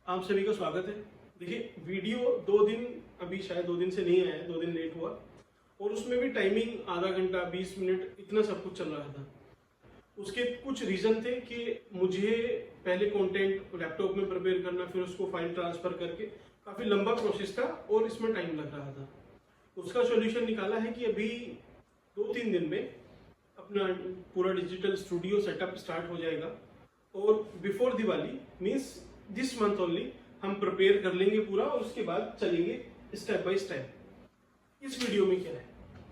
आप सभी का स्वागत है। देखिए वीडियो 2 दिन अभी शायद 2 दिन से नहीं आया है, 2 दिन लेट हुआ और उसमें भी टाइमिंग आधा घंटा 20 मिनट इतना सब कुछ चल रहा था। उसके कुछ रीज़न थे कि मुझे पहले कंटेंट लैपटॉप में प्रिपेयर करना, फिर उसको फाइल ट्रांसफ़र करके काफ़ी लंबा प्रोसेस था और इसमें टाइम लग रहा था। उसका सॉल्यूशन निकाला है कि अभी 2-3 दिन में अपना पूरा डिजिटल स्टूडियो सेटअप स्टार्ट हो जाएगा और before Diwali means this month only हम प्रिपेयर कर लेंगे पूरा और उसके बाद चलेंगे स्टेप बाय स्टेप। इस वीडियो में क्या है,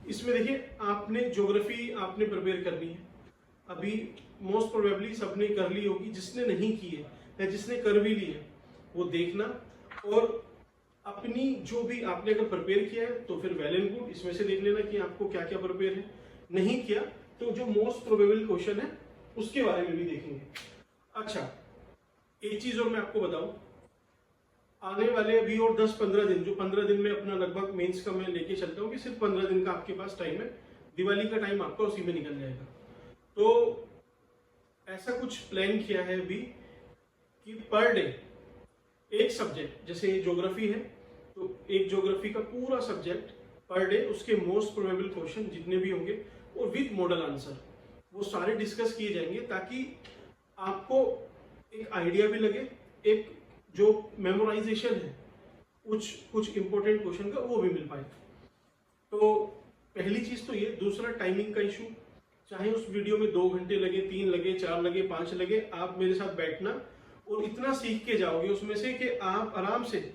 इसमें देखिए आपने ज्योग्राफी आपने प्रिपेयर करनी है। अभी मोस्ट प्रोबेबली सबने कर ली होगी, जिसने नहीं की है या जिसने कर भी ली है वो देखना और अपनी जो भी आपने अगर प्रिपेयर किया है तो फिर वेल एंड गुड, इसमें से देख लेना कि आपको क्या क्या प्रिपेयर है। नहीं किया तो जो मोस्ट प्रोबेबल क्वेश्चन है उसके बारे में भी देखेंगे। अच्छा, एक चीज और मैं आपको बताऊं, आने वाले अभी और 10-15 दिन, जो 15 दिन में अपना लगभग मेंस का मैं लेके चलता हूँ कि सिर्फ 15 दिन का आपके पास टाइम है, दिवाली का टाइम आपका उसी में निकल जाएगा। तो ऐसा कुछ प्लान किया है अभी कि पर डे एक सब्जेक्ट, जैसे ज्योग्राफी है तो एक ज्योग्राफी का पूरा सब्जेक्ट पर डे, उसके मोस्ट प्रोबेबल क्वेश्चन जितने भी होंगे और विद मॉडल आंसर वो सारे डिस्कस किए जाएंगे, ताकि आपको एक आइडिया भी लगे, एक जो मेमोराइजेशन है कुछ इंपॉर्टेंट क्वेश्चन का वो भी मिल पाए। तो पहली चीज तो ये। दूसरा, टाइमिंग का इशू, चाहे उस वीडियो में 2 घंटे लगे, 3 लगे, 4 लगे, 5 लगे, आप मेरे साथ बैठना और इतना सीख के जाओगे उसमें से कि आप आराम से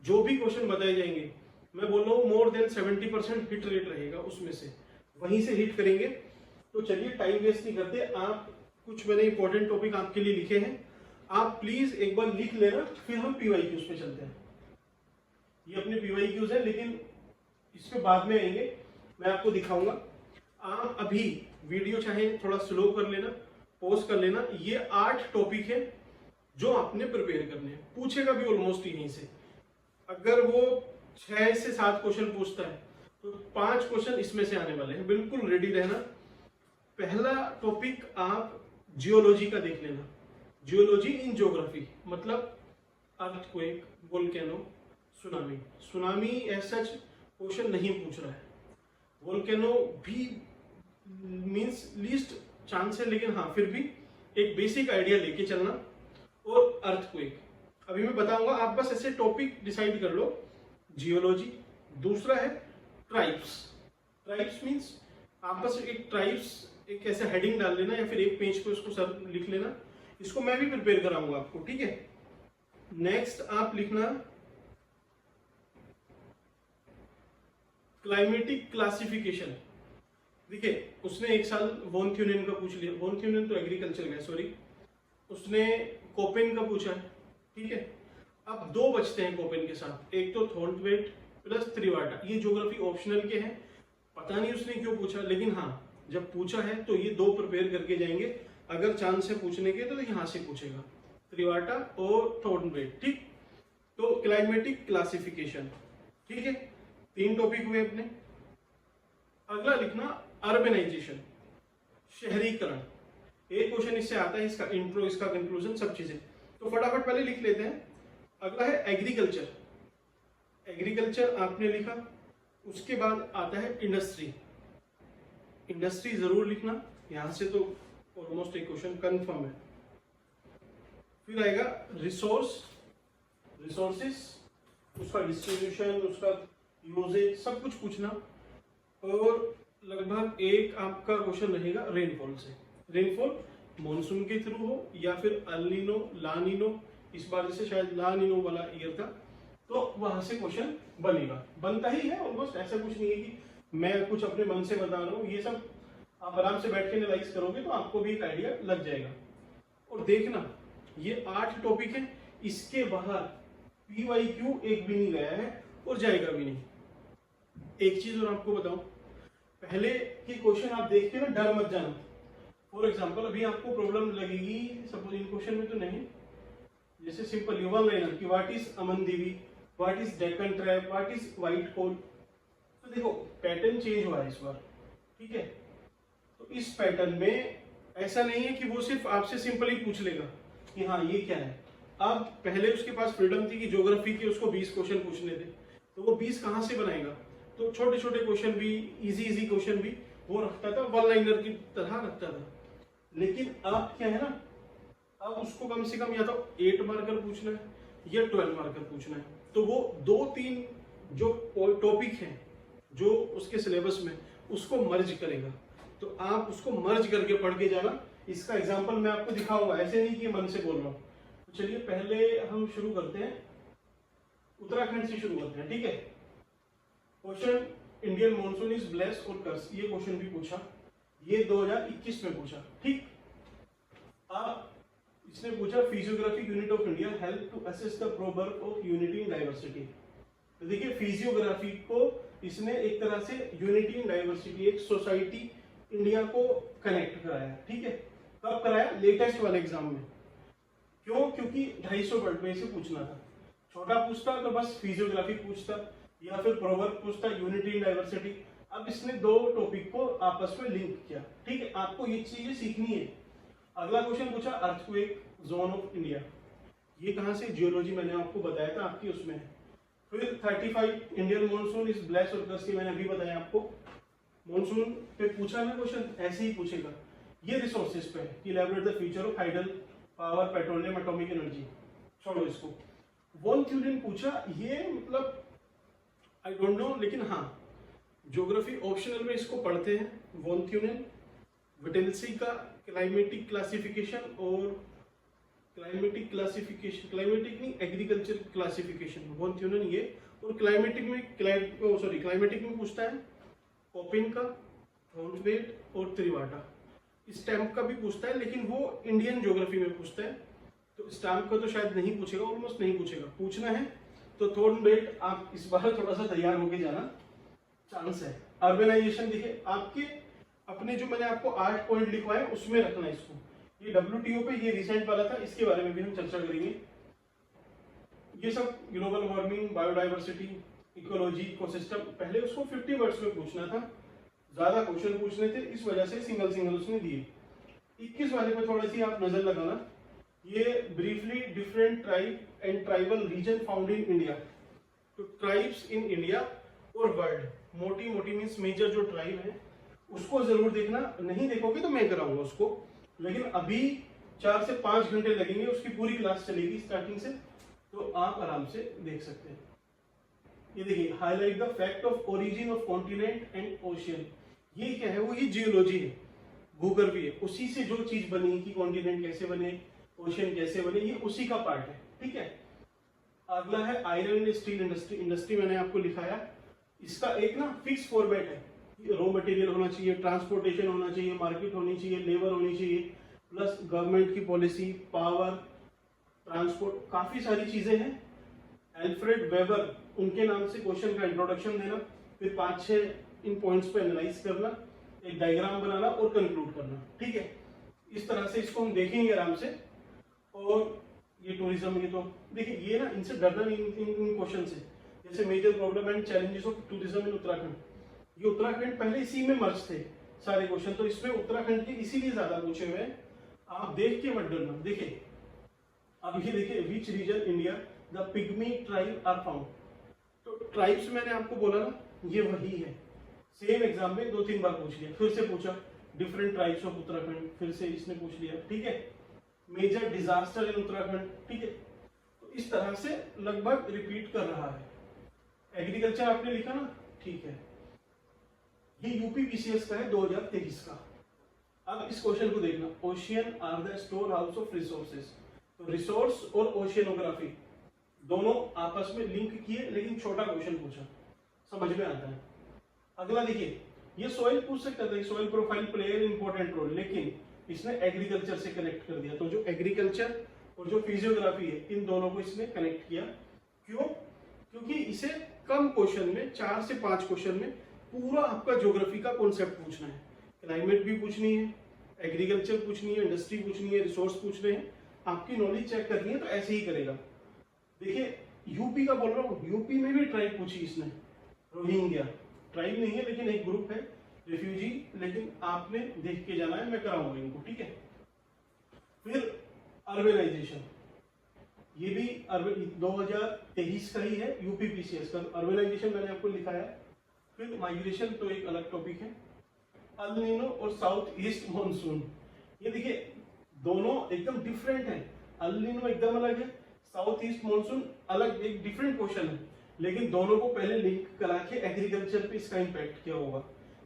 जो भी क्वेश्चन बताए जाएंगे, मैं बोल रहा हूँ मोर देन 70% हिट रेट रहेगा उसमें से, वहीं से हिट करेंगे। तो चलिए टाइम वेस्ट नहीं करते, आप कुछ मैंने इंपॉर्टेंट टॉपिक आपके लिए लिखे हैं, आप प्लीज एक बार लिख लेना, फिर हम पीवाईक्यूज पे चलते हैं। ये अपने पीवाईक्यूज है, लेकिन इस पे बाद में आएंगे, मैं आपको दिखाऊंगा। आप अभी वीडियो चाहे थोड़ा स्लो कर लेना, पॉज कर लेना। ये 8 टॉपिक है जो आपने प्रिपेयर करने हैं, पूछेगा भी ऑलमोस्ट यहीं से। अगर वो 6 से 7 क्वेश्चन पूछता है तो 5 क्वेश्चन इसमें से आने वाले हैं, बिल्कुल रेडी रहना। पहला टॉपिक आप जियोलॉजी का देख लेना। जियोलॉजी इन ज्योग्राफी मतलब earthquake, volcano, tsunami. Tsunami as such question नहीं पूछ रहा है, वोल्केनो भी मींस लीस्ट चांस है, लेकिन हाँ फिर भी एक बेसिक आइडिया लेके चलना। और अर्थक्वेक अभी मैं बताऊंगा, आप बस ऐसे टॉपिक डिसाइड कर लो। जियोलॉजी। दूसरा है ट्राइब्स। ट्राइब्स मींस आप बस एक ट्राइब्स एक ऐसे हेडिंग डाल लेना या फिर एक पेज पे उसको सर लिख लेना। इसको मैं भी प्रिपेयर कराऊंगा आपको, ठीक है। नेक्स्ट आप लिखना क्लाइमेटिक क्लासिफिकेशन। देखिए उसने एक साल वॉन थ्यूनेन का पूछ लिया, वॉन थ्यूनेन तो एग्रीकल्चर का है, सॉरी, उसने कोपेन का पूछा है, ठीक है। अब 2 बचते हैं कोपेन के साथ, एक तो थॉर्नवेट प्लस त्रिवाटा। ये ज्योग्राफी ऑप्शनल के हैं, पता नहीं उसने क्यों पूछा, लेकिन हाँ जब पूछा है तो ये 2 प्रिपेयर करके जाएंगे। अगर चांस है पूछने के तो यहां से पूछेगा, त्रिवाटा और थॉर्नवेट, ठीक। तो क्लाइमेटिक क्लासिफिकेशन, ठीक है। 3 टॉपिक हुए अपने। अगला लिखना अर्बनाइजेशन, शहरीकरण। एक क्वेश्चन इससे आता है, इसका इंट्रो, इसका कंक्लूजन, सब चीजें, तो फटाफट पहले लिख लेते हैं। अगला है एग्रीकल्चर। एग्रीकल्चर आपने लिखा, उसके बाद आता है इंडस्ट्री। इंडस्ट्री जरूर लिखना, यहां से तो ऑलमोस्ट एक क्वेश्चन कंफर्म है। फिर आएगा रिसोर्स, रिसोर्सेस, उसका डिस्ट्रीब्यूशन, उसका यूजेज, सब कुछ पूछना। और लगभग एक आपका क्वेश्चन रहेगा रेनफॉल से। रेनफॉल मॉनसून के थ्रू हो या फिर अल्नीनो, लानीनो, इस बार जैसे शायद लानीनो वाला ईयर था, तो वहां से क्वेश्चन बनेगा, बनता ही है ऑलमोस्ट। ऐसा कुछ नहीं है कि मैं कुछ अपने मन से बता रहा हूँ, ये सब आप आराम से बैठ के एनालाइज करोगे तो आपको भी एक आइडिया लग जाएगा। और देखना ये 8 टॉपिक है, इसके बाहर पीवाईक्यू एक भी नहीं गया है और जाएगा भी नहीं। एक चीज और आपको बताऊं, पहले के क्वेश्चन आप देख के ना डर मत जाना। फॉर एग्जाम्पल अभी आपको प्रॉब्लम लगेगी, सपोज इन क्वेश्चन में तो नहीं, जैसे सिंपल वन लाइनर की what is Aman Devi, what is Deccan trap, what is white coal. तो देखो पैटर्न चेंज हुआ है इस बार, ठीक है। तो इस पैटर्न में ऐसा नहीं है कि वो सिर्फ आपसे सिंपली पूछ लेगा कि हाँ ये क्या है, अब पहले उसके पास फ्रीडम थी कि ज्योग्राफी के उसको 20 क्वेश्चन पूछने थे, तो वो 20 कहाँ से बनाएगा? तो छोटे छोटे क्वेश्चन भी, इजी क्वेश्चन भी वो रखता था, वन लाइनर की तरह रखता था। लेकिन अब क्या है ना, अब उसको कम से कम या तो 8 मार्कर पूछना है या 12 मार्कर पूछना है। तो वो 2-3 जो टॉपिक हैं जो उसके सिलेबस में, उसको मर्ज करेगा। तो आप उसको मर्ज करके पढ़ के जाना। इसका एग्जांपल मैं आपको दिखाऊंगा, ऐसे नहीं कि मन से बोल रहा हूँ। तो चलिए पहले हम शुरू करते हैं, उत्तराखंड से शुरू करते हैं, ठीक है। Question, Indian monsoon is blessed और कर्स, ये क्वेश्चन भी पूछा, ये 2021 में पूछा, ठीक। अब इसने पूछा physiographic unit of India help to assess the proverb of unity in diversity. तो देखिए फिजियोग्राफी को इसने एक तरह से यूनिटी इन डाइवर्सिटी, एक सोसाइटी इंडिया को कनेक्ट कराया, ठीक है। कब कराया? लेटेस्ट वाले एग्जाम में। क्यों? क्योंकि 250 वर्ड में से पूछना था। छोटा पूछता तो बस फिजियोग्राफी पूछता या फिर प्रोवर्ब पूछता, यूनिटी इन डाइवर्सिटी। अब इसने 2 टॉपिक को आपस में लिंक किया, ठीक है। आपको ये चीजें सीखनी है। अगला क्वेश्चन पूछा अर्थक्वेक जोन ऑफ इंडिया, ये कहां से? जियोलॉजी मैंने आपको बताया था, आपकी उसमें है। फिर 35 इंडियन मॉनसून इज ब्लेस्ड और कर्स्ड, मैंने अभी बताया आपको। मॉनसून पे पूछा ना क्वेश्चन, ऐसे ही पूछेगा। ये रिसोर्सेज पे है, elaborate the future of hydel power, petroleum, atomic energy, छोड़ो इसको। वॉन थ्यूरिन पूछा, ये मतलब आई डोंट नो, लेकिन हाँ ज्योग्राफी ऑप्शनल में इसको पढ़ते हैं। वॉन थ्यूरिन, विटेल्सी का क्लाइमेटिक क्लासिफिकेशन और क्लाइमेटिक नहीं, एग्रीकल्चर क्लासिफिकेशन, वॉन थ्यूरिन ये। और क्लाइमेटिक में पूछता है कोपिन का, थॉर्नवेट और त्रिवाटा। स्टैम्प का भी पूछता है, लेकिन वो इंडियन ज्योग्राफी में पूछता है, तो स्टैम्प का तो शायद नहीं पूछेगा, ऑलमोस्ट नहीं पूछेगा। पूछना है तो थॉर्नवेट आप इस बार थोड़ा सा तैयार होके जाना, चांस है। अर्बनाइजेशन देखिए आपके अपने जो मैंने आपको 8 पॉइंट लिखवाए उसमें रखना इसको। ये WTO पे, ये रिसेंट वाला था, इसके बारे में भी हम चर्चा करेंगे। ये सब global warming, biodiversity, ecology, ecosystem, पहले उसको 50 वर्ड्स में पूछना था, ज्यादा क्वेश्चन पूछने थे, इस वजह से सिंगल उसने दिए। 21 वाले पे थोड़ी सी आप नजर लगाना। ये briefly different tribe and tribal region found in India. तो ट्राइब्स इन इंडिया और वर्ल्ड, मोटी मीन्स मेजर जो ट्राइब है उसको जरूर देखना। नहीं देखोगे तो मैं कराऊंगा उसको, लेकिन अभी 4 से 5 घंटे लगेंगे, उसकी पूरी क्लास चलेगी स्टार्टिंग से, तो आप आराम से देख सकते हैं। ये देखिए, highlight the fact of origin of continent and ocean. ये क्या है? वो ये जियोलॉजी है, भूगर्भीय, उसी से जो चीज बनी कि कॉन्टिनेंट कैसे बने, ओशियन कैसे बने, ये उसी का पार्ट है, ठीक है। अगला है आयरन एंड स्टील इंडस्ट्री मैंने आपको लिखाया। इसका एक ना फिक्स फॉर्मेट है, रॉ मटेरियल होना चाहिए, ट्रांसपोर्टेशन होना चाहिए, मार्केट होनी चाहिए, लेबर होनी चाहिए, प्लस गवर्नमेंट की पॉलिसी, पावर, ट्रांसपोर्ट, काफी सारी चीजें हैं। एल्फ्रेड वेबर, उनके नाम से क्वेश्चन का इंट्रोडक्शन देना, फिर 5-6 इन पॉइंट्स पे एनालाइज करना, एक डायग्राम बनाना और कंक्लूड करना, ठीक है। इस तरह से इसको हम देखेंगे आराम से। और ये टूरिज्म, ये तो देखिए, ये ना इनसे डरना नहीं इन क्वेश्चन से। जैसे major problem and challenges of tourism in Uttarakhand, ये उत्तराखंड पहले इसी में मर्ज थे सारे क्वेश्चन, तो इसमें उत्तराखंड के इसीलिए ज्यादा पूछे हुए हैं। आप देख के मत डरना। देखिए अब ये देखिए, which region India the pygmy tribe are found. तो ट्राइब्स मैंने आपको बोला ना, ये वही है। सेम एग्जाम में 2-3 बार पूछ लिया, फिर से पूछा डिफरेंट ट्राइब्स ऑफ उत्तराखंड, फिर से इसने पूछ लिया, ठीक है। मेजर डिजास्टर इन उत्तराखंड, ठीक है। तो इस तरह से लगभग रिपीट कर रहा है। एग्रीकल्चर आपने लिखा ना, ठीक है। ये यूपीपीसीएस का है 2023 का। अब इस क्वेश्चन को देखना, ocean are the store house of resources. तो रिसोर्स और ओशियनोग्राफी दोनों आपस में लिंक किए, लेकिन छोटा क्वेश्चन पूछा, समझ में आता है। अगला देखिए, ये सॉइल पूछ सकता था, soil profile play an important role, लेकिन इसने एग्रीकल्चर से कनेक्ट कर दिया। तो जो एग्रीकल्चर और जो फिजियोग्राफी है, इन दोनों को इसने कनेक्ट किया। क्यों? क्योंकि इसे कम क्वेश्चन में, 4 से 5 क्वेश्चन में पूरा आपका ज्योग्राफी का कॉन्सेप्ट पूछना है। क्लाइमेट भी पूछनी है, एग्रीकल्चर पूछनी है, इंडस्ट्री पूछनी है, रिसोर्स पूछने हैं, आपकी नॉलेज चेक करनी है, तो ऐसे ही करेगा। देखिए यूपी का बोल रहा हूँ, यूपी में भी ट्राइब पूछी इसने, रोहिंग्या ट्राइब नहीं है लेकिन एक ग्रुप है रिफ्यूजी, लेकिन आपने देख के जाना है, मैं कराऊंगा इनको, ठीक है। फिर अर्बनाइजेशन, ये भी 2023 का ही है, यूपीपीसीएस का। अर्बनाइजेशन मैंने आपको लिखा है। फिर माइग्रेशन तो एक अलग टॉपिक है। अल नीनो और साउथ ईस्ट मानसून, ये देखिए दोनों एकदम डिफरेंट है। अल नीनो एकदम अलग है, साउथ ईस्ट मानसून अलग, एक डिफरेंट क्वेश्चन है, लेकिन दोनों को पहले लिंक करा के एग्रीकल्चर पे इसका इंपैक्ट क्या होगा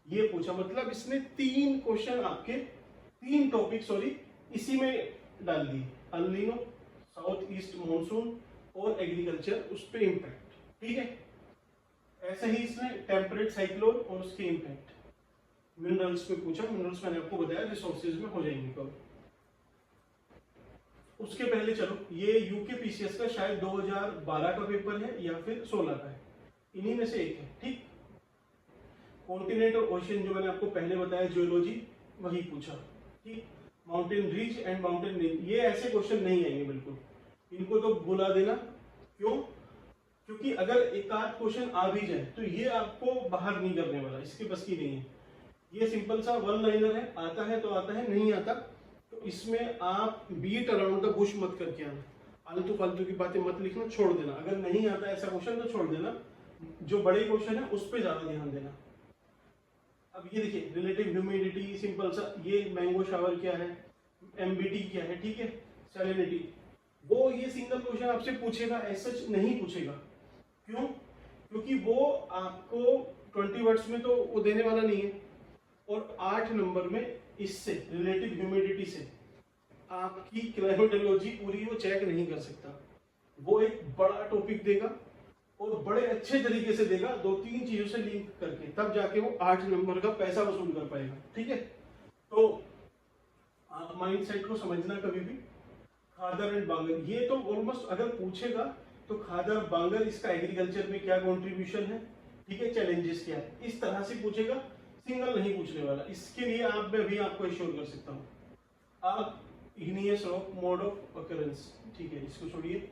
ये पूछा। मतलब इसने 3 क्वेश्चन आपके 3 टॉपिक इसी में डाल दिए, El Nino, south east monsoon और एग्रीकल्चर, उस पे इंपैक्ट। ठीक है, ऐसे ही इसने टेम्परेट साइक्लोन और उसके इंपैक्ट। मिनरल्स पे पूछा, मिनरल्स मैंने आपको बताया रिसोर्सेज में हो जाएंगे कवर। उसके पहले चलो, ये यूके पीसीएस का शायद 2012 का पेपर है या फिर 16 का है, इन्हीं में से एक है। ठीक, कॉन्टिनेंट और ओशियन जो मैंने आपको पहले बताया जियोलॉजी, वही पूछा। ठीक, mountain ridge and mountain range, ये ऐसे क्वेश्चन नहीं आएंगे बिल्कुल, इनको तो भुला देना। क्यों? क्योंकि अगर एक आध क्वेश्चन आ भी जाए तो ये आपको बाहर नहीं करने वाला, इसके बस की नहीं है। ये सिंपल सा वन लाइनर है, आता है तो आता है, नहीं आता तो इसमें आप बीट अराउंड द बुश मत करके आना, आलतू फालतू की बातें मत लिखना, छोड़ देना। अगर नहीं आता ऐसा क्वेश्चन तो छोड़ देना, जो बड़े क्वेश्चन है उस पर ज्यादा ध्यान देना। अब ये देखिए रिलेटिव ह्यूमिडिटी, सिंपल सा, ये मैंगो शावर क्या है, एमबीटी क्या है, ठीक है, सैलिनिटी, वो ये सिंगल क्वेश्चन आपसे पूछेगा, ऐसा नहीं पूछेगा। क्यों? क्योंकि वो आपको 20 वर्ड्स में तो वो देने वाला नहीं है, और 8 नंबर में इससे रिलेटिव ह्यूमिडिटी से आपकी क्लाइमेटोलॉजी पूरी वो चेक नहीं कर सकता। वो एक बड़ा टॉपिक देगा और बड़े अच्छे तरीके से देगा, 2-3 चीजों से लिंक करके, तब जाके वो 8 नंबर का पैसा वसूल कर पाएगा। ठीक है, तो आप माइंड सेट को समझना कभी भी। खादर एंड बांगर, ये तो ऑलमोस्ट अगर पूछेगा तो खादर बांगर इसका एग्रीकल्चर में क्या कंट्रीब्यूशन है, ठीक है, चैलेंजेस क्या है, इस तरह से पूछेगा, सिंगल नहीं पूछने वाला। इसके लिए आप मैं भी आपको एश्योर कर सकता हूँ। आप igneous rock mode of occurrence, ठीक है, इसको छोड़िए।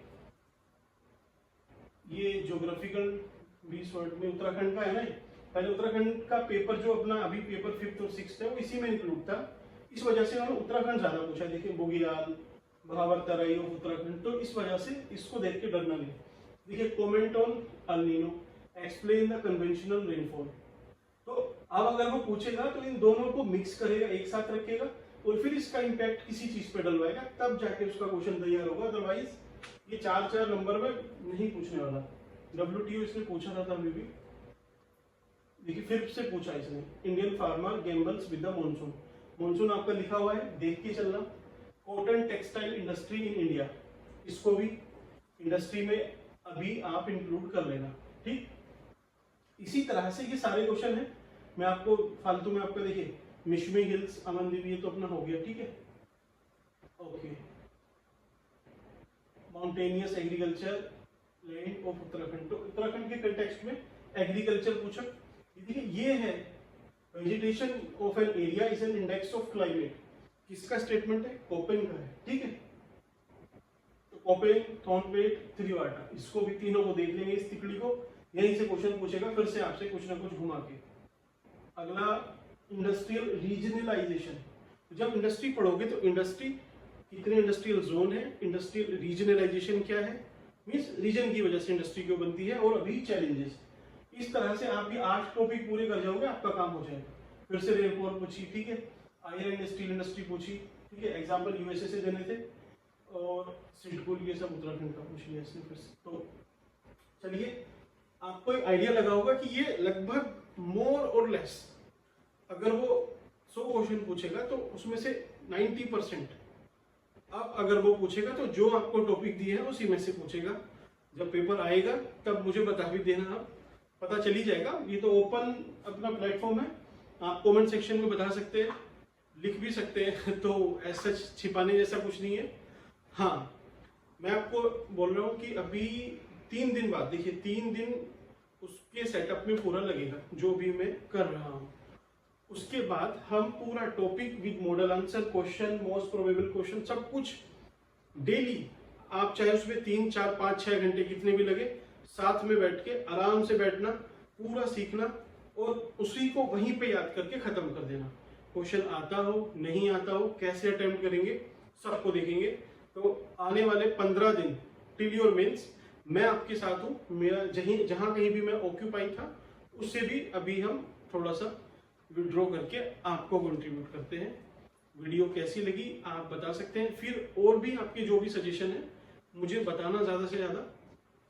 ये ज्योग्राफिकल 20 वर्ड में उत्तराखंड का है ना, पहले उत्तराखंड का पेपर जो अपना अभी पेपर 5th और 6th है वो इसी में इंक्लूड था, इस वजह से उन्होंने उत्तराखंड ज्यादा पूछा। देखिए बोगियाल, बहावर तराई ऑफ उत्तराखंड, तो इस वजह से इसको देख के डरना नहीं। देखिए comment on El Nino, explain the conventional rainfall. तो अब अगर वो पूछेगा तो इन दोनों को मिक्स करेगा, एक साथ रखेगा और फिर इसका इम्पैक्ट किसी चीज पे डलवाएगा, तब जाके उसका क्वेश्चन तैयार होगा। अदरवाइज ये 4 नंबर में नहीं पूछने वाला। WTO इसने पूछा था अभी भी, देखिए फिर से पूछा इसने, Indian farmer gambles with the monsoon. Monsoon आपका लिखा हुआ है, देख के चलना। Cotton textile industry in India, इसको भी इंडस्ट्री में अभी आप इंक्लूड कर लेना। ठीक, इसी तरह से ये सारे क्वेश्चन है। मैं आपको फालतू में आपका देखिए मिशमी हिल्स, अमनदीप, ये तो अपना हो गया। ठीक है, okay. Mountainous agriculture land of Uttarakhand, तो उत्तराखंड के कंटेक्स्ट में एग्रीकल्चर पूछा। देखिए ये है vegetation of an area is an index of climate, किसका स्टेटमेंट है? कोपेन का है। ठीक है, तो कोपेन, थॉर्नवेट, थ्रीवाटा, इसको भी तीनों को देख लेंगे, इस तिकड़ी को, यहीं से क्वेश्चन पूछेगा फिर से आपसे कुछ ना कुछ घुमा के। अगला इंडस्ट्रियल रीजनलाइजेशन, जब इंडस्ट्री पढ़ोगे तो इंडस्ट्री कितने इंडस्ट्रियल जोन है, इंडस्ट्रियल रीजनलाइजेशन क्या है, मींस रीजन की वजह से इंडस्ट्री क्यों बनती है, और अभी चैलेंजेस। इस तरह से आप ये 8 टॉपिक पूरे कर जाओगे, आपका काम हो जाएगा। फिर से रेनफॉल पूछी, ठीक है, आयरन स्टील इंडस्ट्री पूछी, ठीक है, एग्जाम्पल यूएसए से देने थे, और सिडकुल, ये सब उत्तराखंड का पूछ लिया इसने फिर से। तो चलिए आपको एक आइडिया लगा होगा कि ये लगभग मोर और लेस, अगर वो 100 क्वेश्चन पूछेगा तो उसमें से 90%, अब अगर वो पूछेगा तो जो आपको टॉपिक दिए हैं उसी में से पूछेगा। जब पेपर आएगा तब मुझे बता भी देना, आप पता चली जाएगा। ये तो ओपन अपना प्लेटफॉर्म है, आप कमेंट सेक्शन में बता सकते हैं, लिख भी सकते हैं, तो ऐसा छिपाने जैसा कुछ नहीं है। हाँ, मैं आपको बोल रहा हूँ कि अभी 3 दिन बाद, देखिए 3 दिन उसके सेटअप में पूरा लगेगा जो भी मैं कर रहा हूँ। उसके बाद हम पूरा topic with model answer, question, most probable question, सब कुछ डेली, आप चाहे उसमें 3, 4, 5, 6 घंटे कितने भी लगे, साथ में बैठ के आराम से बैठना, पूरा सीखना और उसी को वहीं पे याद करके खत्म कर देना। क्वेश्चन आता हो नहीं आता हो, कैसे अटेम्प्ट करेंगे, सबको देखेंगे। तो आने वाले 15 दिन टिल योर मेंस मैं आपके साथ हूँ। मेरा जहाँ कहीं भी मैं ऑक्यूपाई था उससे भी अभी हम थोड़ा सा विड्रॉ करके आपको कंट्रीब्यूट करते हैं। वीडियो कैसी लगी आप बता सकते हैं। फिर और भी आपके जो भी सजेशन है मुझे बताना, ज़्यादा से ज़्यादा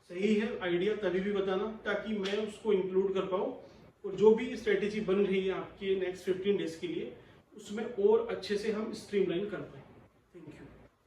सही है आइडिया तभी भी बताना, ताकि मैं उसको इंक्लूड कर पाऊँ और जो भी स्ट्रेटेजी बन रही है आपके नेक्स्ट 15 डेज के लिए उसमें और अच्छे से हम स्ट्रीमलाइन कर पाए। Thank you.